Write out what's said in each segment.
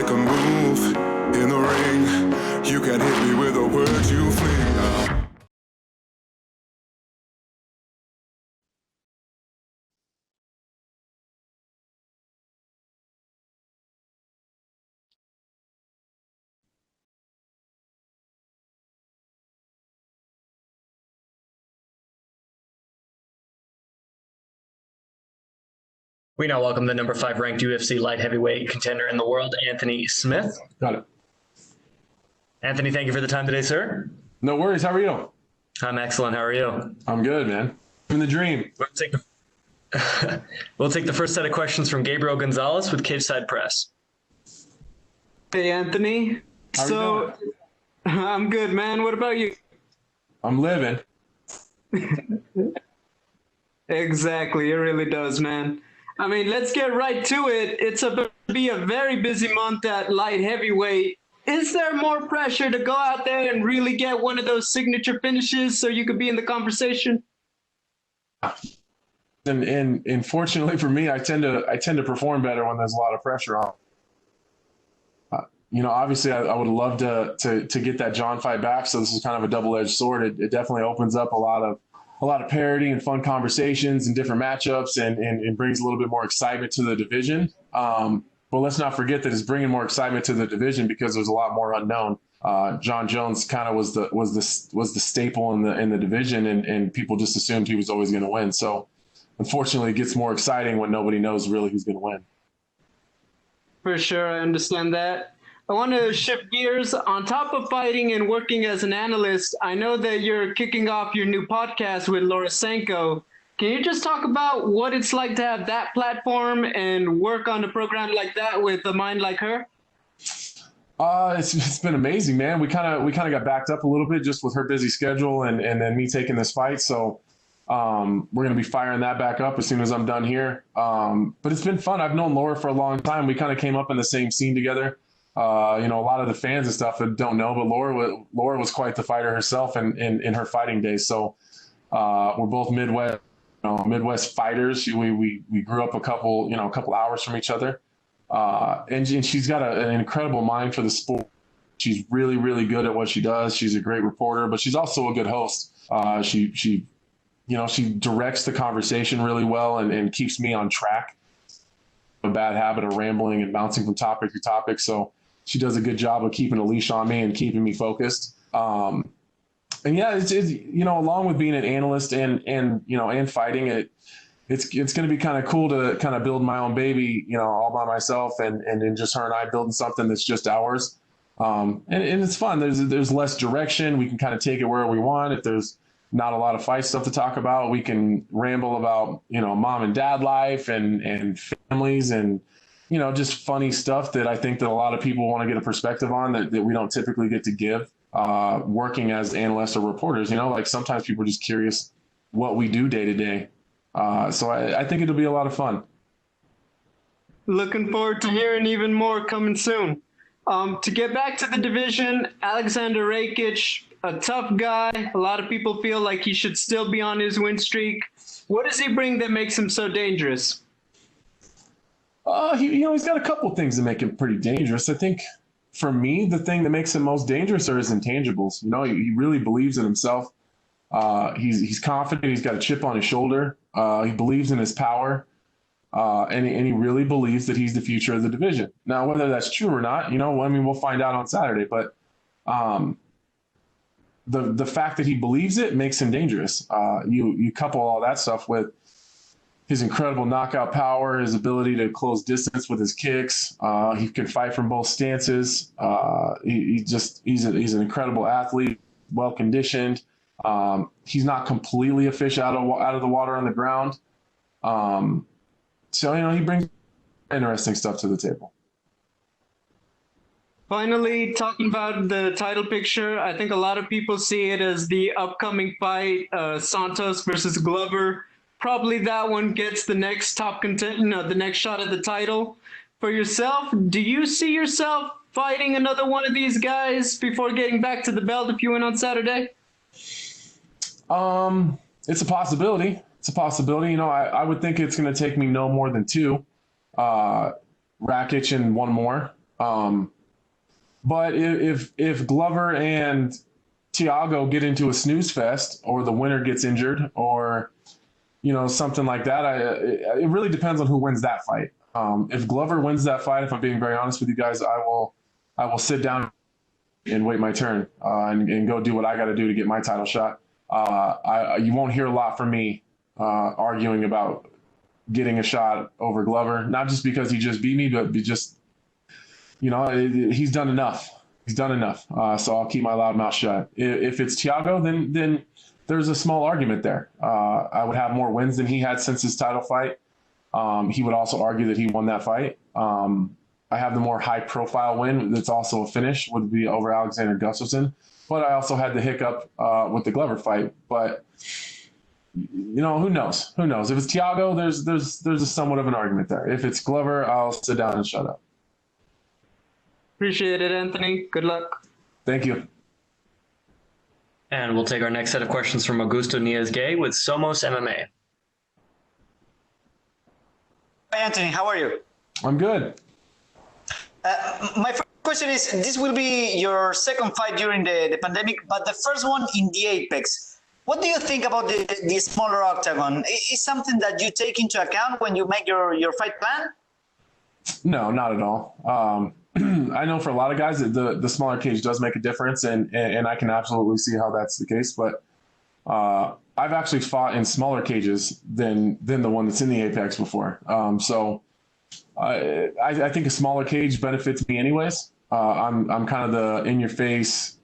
make a move in the ring. You can hit me with a word you fling. We now welcome the number 5 ranked UFC light heavyweight contender in the world, Anthony Smith. Got it. Anthony, thank you for the time today, sir. No worries. How are you? I'm excellent. How are you? I'm good, man. In the dream. We'll take the first set of questions from Gabriel Gonzalez with Cage Side Press. Hey, Anthony. How are you doing? I'm good, man. What about you? I'm living. Exactly. It really does, man. I mean, let's get right to it. It's about to be a very busy month at light heavyweight. Is there more pressure to go out there and really get one of those signature finishes so you could be in the conversation? And fortunately for me, I tend to perform better when there's a lot of pressure on. Obviously, I would love to get that John fight back. So this is kind of a double-edged sword. It definitely opens up a lot of parity and fun conversations and different matchups, and brings a little bit more excitement to the division. But let's not forget that it's bringing more excitement to the division because there's a lot more unknown. John Jones kind of was the staple in the division, and people just assumed he was always going to win. So unfortunately, it gets more exciting when nobody knows really who's going to win. For sure, I understand that. I want to shift gears. On top of fighting and working as an analyst, I know that you're kicking off your new podcast with Laura Sanko. Can you just talk about what it's like to have that platform and work on a program like that with a mind like her? It's been amazing, man. We kind of got backed up a little bit just with her busy schedule and then me taking this fight. So we're going to be firing that back up as soon as I'm done here. But it's been fun. I've known Laura for a long time. We kind of came up in the same scene together. A lot of the fans and stuff that don't know, but Laura was quite the fighter herself in her fighting days. So we're both Midwest fighters. We grew up a couple hours from each other. And she's got an incredible mind for the sport. She's really, really good at what she does. She's a great reporter, but she's also a good host. She directs the conversation really well and keeps me on track. A bad habit of rambling and bouncing from topic to topic. So she does a good job of keeping a leash on me and keeping me focused. And yeah, it's along with being an analyst and fighting it's going to be kind of cool to kind of build my own baby, all by myself and just her and I building something that's just ours. And it's fun. There's less direction. We can kind of take it where we want. If there's not a lot of fight stuff to talk about, we can ramble about, mom and dad life and families and, just funny stuff that I think that a lot of people want to get a perspective on that we don't typically get to give working as analysts or reporters. Like sometimes people are just curious what we do day to day. So I think it'll be a lot of fun. Looking forward to hearing even more coming soon. To get back to the division, Aleksandar Rakic, a tough guy. A lot of people feel like he should still be on his win streak. What does he bring that makes him so dangerous? He's got a couple things that make him pretty dangerous. I think for me, the thing that makes him most dangerous are his intangibles. He really believes in himself. He's confident. He's got a chip on his shoulder. He believes in his power. And he really believes that he's the future of the division. Now, whether that's true or not, we'll find out on Saturday. But the fact that he believes it makes him dangerous. You couple all that stuff with his incredible knockout power, his ability to close distance with his kicks. He can fight from both stances. He's an incredible athlete, well conditioned. He's not completely a fish out of the water on the ground. So he brings interesting stuff to the table. Finally, talking about the title picture, I think a lot of people see it as the upcoming fight, Santos versus Glover. Probably that one gets the next top the next shot at the title. For yourself, do you see yourself fighting another one of these guys before getting back to the belt if you win on Saturday? It's a possibility. I would think it's going to take me no more than two. Rakic and one more. But if Glover and Thiago get into a snooze fest, or the winner gets injured, or something like that, it really depends on who wins that fight. If Glover wins that fight, if I'm being very honest with you guys, I will sit down and wait my turn and go do what I got to do to get my title shot. You won't hear a lot from me arguing about getting a shot over Glover, not just because he just beat me, but just he's done enough. He's done enough. So I'll keep my loud mouth shut. If it's Thiago, then there's a small argument there. I would have more wins than he had since his title fight. He would also argue that he won that fight. I have the more high-profile win that's also a finish, would be over Alexander Gustafsson. But I also had the hiccup with the Glover fight. But who knows? Who knows? If it's Thiago, there's a somewhat of an argument there. If it's Glover, I'll sit down and shut up. Appreciate it, Anthony. Good luck. Thank you. And we'll take our next set of questions from Augusto Niez-Gay with Somos MMA. Hi, Anthony. How are you? I'm good. My first question is, this will be your second fight during the pandemic, but the first one in the Apex. What do you think about the smaller octagon? Is something that you take into account when you make your fight plan? No, not at all. I know for a lot of guys that the smaller cage does make a difference, and I can absolutely see how that's the case. But I've actually fought in smaller cages than the one that's in the Apex before. So I think a smaller cage benefits me anyways. I'm kind of the in-your-face,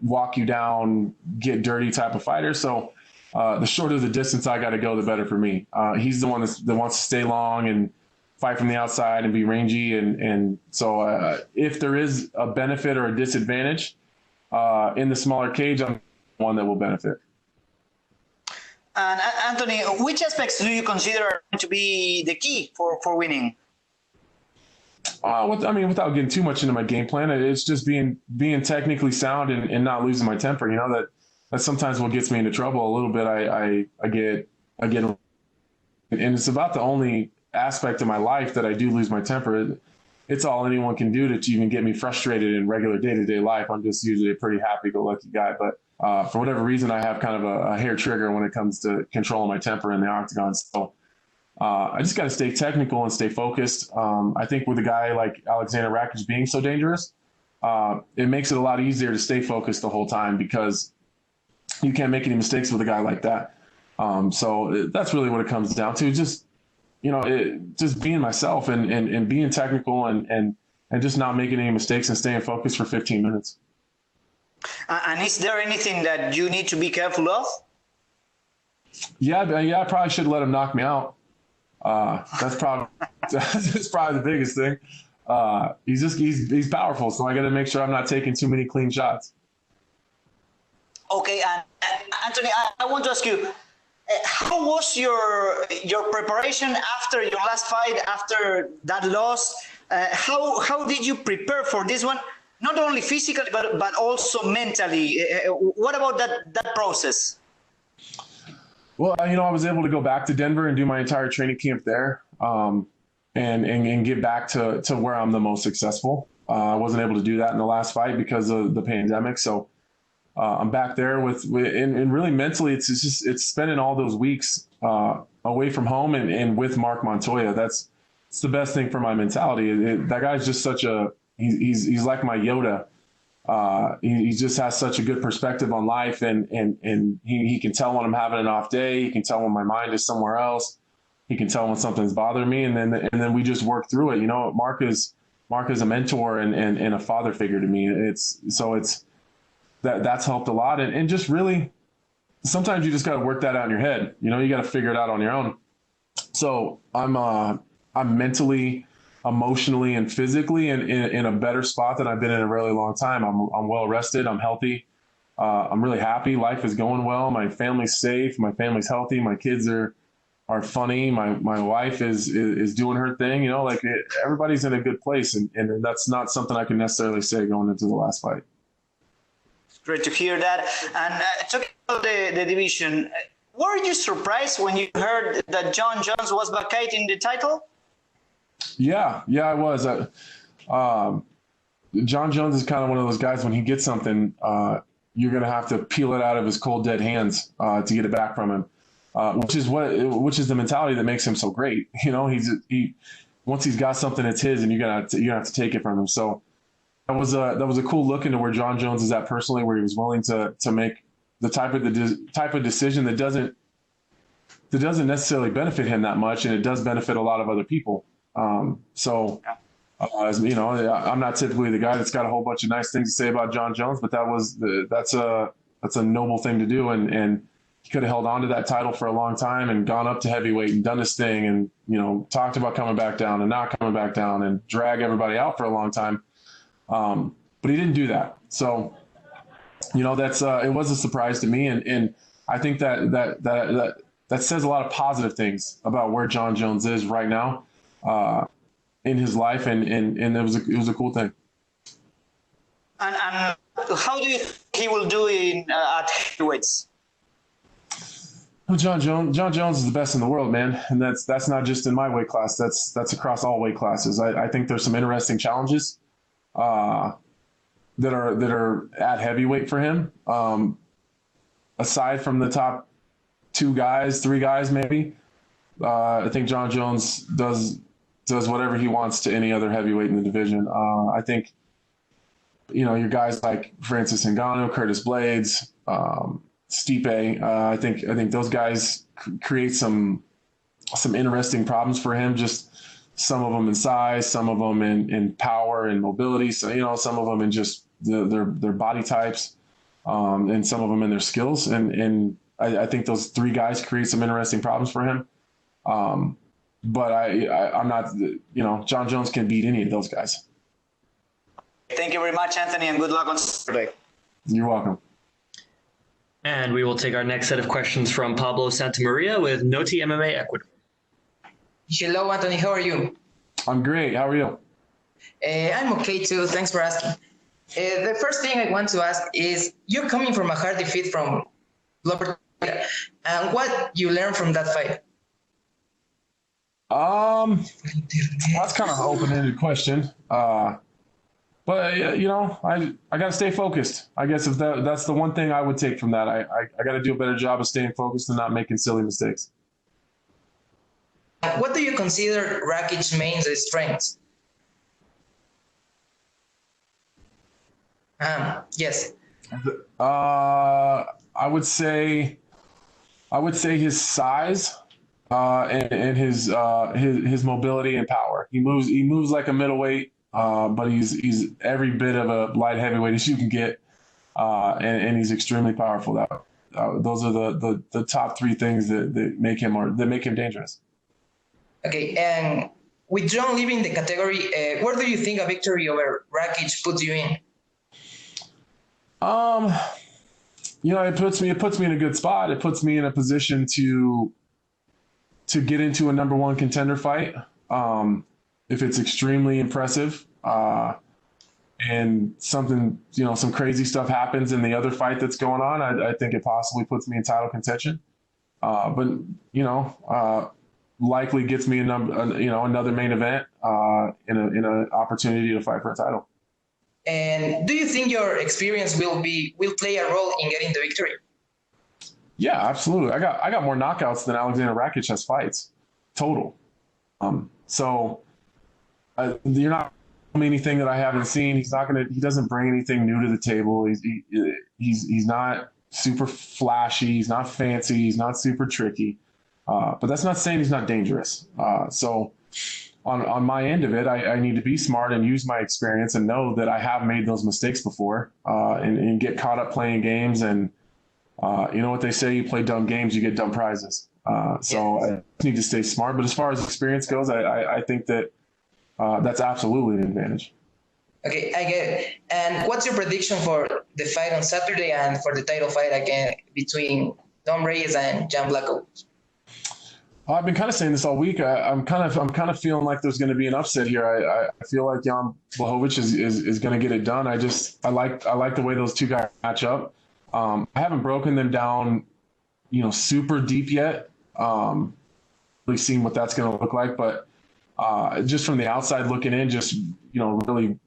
walk you down, get dirty type of fighter. So the shorter the distance I got to go, the better for me. He's the one that wants to stay long and fight from the outside and be rangy. And so if there is a benefit or a disadvantage in the smaller cage, I'm one that will benefit. And Anthony, which aspects do you consider to be the key for winning? Without getting too much into my game plan, it's just being technically sound and not losing my temper. That's sometimes what gets me into trouble a little bit. I get, and it's about the only aspect of my life that I do lose my temper. It's all anyone can do to even get me frustrated in regular day-to-day life. I'm just usually a pretty happy-go-lucky guy, but for whatever reason, I have kind of a hair trigger when it comes to controlling my temper in the octagon. So I just got to stay technical and stay focused. I think with a guy like Aleksandar Rakic being so dangerous, it makes it a lot easier to stay focused the whole time because you can't make any mistakes with a guy like that. So that's really what it comes down to. Just being myself and being technical and just not making any mistakes and staying focused for 15 minutes. And is there anything that you need to be careful of? Yeah, I probably should let him knock me out. That's probably the biggest thing. He's powerful, so I got to make sure I'm not taking too many clean shots. Okay, and Anthony, I want to ask you, how was your preparation after your last fight, after that loss? How did you prepare for this one? Not only physically, but also mentally. What about that process? Well, I was able to go back to Denver and do my entire training camp there, and get back to where I'm the most successful. I wasn't able to do that in the last fight because of the pandemic. So I'm back there and really mentally, it's spending all those weeks away from home and with Mark Montoya. It's the best thing for my mentality. That guy's just he's like my Yoda. He just has such a good perspective on life, and he can tell when I'm having an off day. He can tell when my mind is somewhere else. He can tell when something's bothering me, and then we just work through it. Mark is a mentor and a father figure to me. That's helped a lot, and just really sometimes you just got to work that out in your head. You got to figure it out on your own. So I'm mentally, emotionally, and physically in a better spot than I've been in a really long time. I'm well rested. I'm healthy. I'm really happy. Life is going well. My family's safe. My family's healthy. My kids are funny. My wife is doing her thing. Everybody's in a good place, and that's not something I can necessarily say going into the last fight. It's great to hear that. And talking about the division, were you surprised when you heard that John Jones was vacating the title? Yeah, I was. John Jones is kind of one of those guys. When he gets something, you're going to have to peel it out of his cold, dead hands to get it back from him, which is the mentality that makes him so great. You know, he once he's got something, it's his, and you're gonna have to take it from him. So that was a cool look into where John Jones is at personally, where he was willing to make the type of decision that doesn't necessarily benefit him that much, and it does benefit a lot of other people. As you know, I'm not typically the guy that's got a whole bunch of nice things to say about John Jones, but that's a noble thing to do, and he could have held on to that title for a long time and gone up to heavyweight and done his thing, and talked about coming back down and not coming back down and drag everybody out for a long time. But he didn't do that. So that's it was a surprise to me, and I think that says a lot of positive things about where John Jones is right now in his life, and it was a cool thing. And how do you think he will do at heavyweights? Well, John Jones is the best in the world, man, and that's not just in my weight class. That's across all weight classes. I think there's some interesting challenges that are at heavyweight for him. Aside from the top three guys, maybe. I think John Jones does whatever he wants to any other heavyweight in the division. I think, your guys like Francis Ngannou, Curtis Blades, Stipe. I think those guys create some interesting problems for him. Just some of them in size, some of them in power and mobility. So some of them in just their body types, and some of them in their skills. And I think those three guys create some interesting problems for him. But I'm not, John Jones can beat any of those guys. Thank you very much, Anthony, and good luck on Saturday. You're welcome. And we will take our next set of questions from Pablo Santamaria with Noti MMA Ecuador. Hello, Anthony. How are you? I'm great. How are you? I'm okay too. Thanks for asking. The first thing I want to ask is, you're coming from a hard defeat from Glover, and what you learned from that fight? That's kind of an open-ended question. But I got to stay focused. I guess if that's the one thing I would take from that. I got to do a better job of staying focused and not making silly mistakes. What do you consider Rakic's main strengths? Yes. I would say his size and his mobility and power. He moves like a middleweight, but he's every bit of a light heavyweight as you can get, and he's extremely powerful. Those are the top three things that make him dangerous. Okay, and with John leaving the category, where do you think a victory over Rakic puts you in? It puts me in a good spot. It puts me in a position to get into a number one contender fight. If it's extremely impressive, and something, some crazy stuff happens in the other fight that's going on, I think it possibly puts me in title contention. But likely gets me another main event, in an opportunity to fight for a title. And do you think your experience will play a role in getting the victory? Yeah, absolutely. I got more knockouts than Aleksandar Rakic has fights total. So you're not telling me anything that I haven't seen. He doesn't bring anything new to the table. He's not super flashy. He's not fancy. He's not super tricky. But that's not saying he's not dangerous. So on my end of it, I need to be smart and use my experience and know that I have made those mistakes before, and get caught up playing games. And you know what they say, you play dumb games, you get dumb prizes. So I need to stay smart. But as far as experience goes, I think that that's absolutely an advantage. Okay, I get it. And what's your prediction for the fight on Saturday and for the title fight again between Dom Reyes and Jan Blachowicz? I've been kind of saying this all week. I'm kind of feeling like there's going to be an upset here. I feel like Jan Blachowicz is going to get it done. I like the way those two guys match up. I haven't broken them down, super deep yet. Really seen what that's going to look like, but just from the outside looking in, just, really,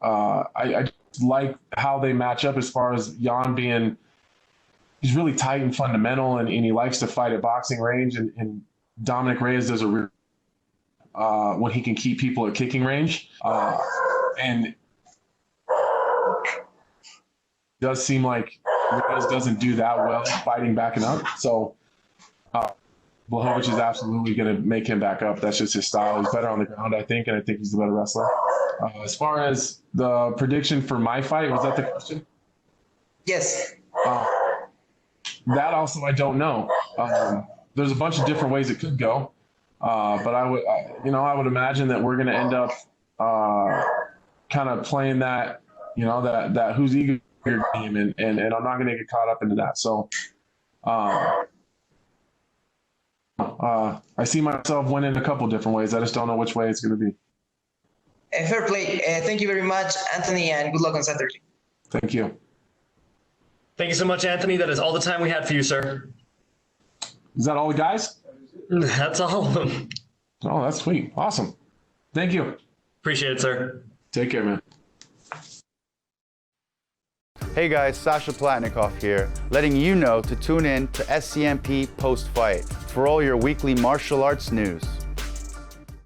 I just like how they match up as far as Jan being, he's really tight and fundamental, and he likes to fight at boxing range, and Dominic Reyes does when he can keep people at kicking range. And it does seem like Reyes doesn't do that well fighting backing up. So Blachowicz is absolutely going to make him back up. That's just his style. He's better on the ground, I think, and I think he's the better wrestler. As far as the prediction for my fight, was that the question? Yes. That also I don't know. There's a bunch of different ways it could go, but I would imagine that we're going to end up kind of playing that, that who's eager game, and I'm not going to get caught up into that. So I see myself winning a couple different ways. I just don't know which way it's going to be. Fair play. Thank you very much, Anthony, and good luck on Saturday. Thank you. Thank you so much, Anthony. That is all the time we had for you, sir. Is that all the guys? That's all of them. Oh, that's sweet. Awesome. Thank you. Appreciate it, sir. Take care, man. Hey guys, Sasha Platnikoff here, letting you know to tune in to SCMP Post Fight for all your weekly martial arts news.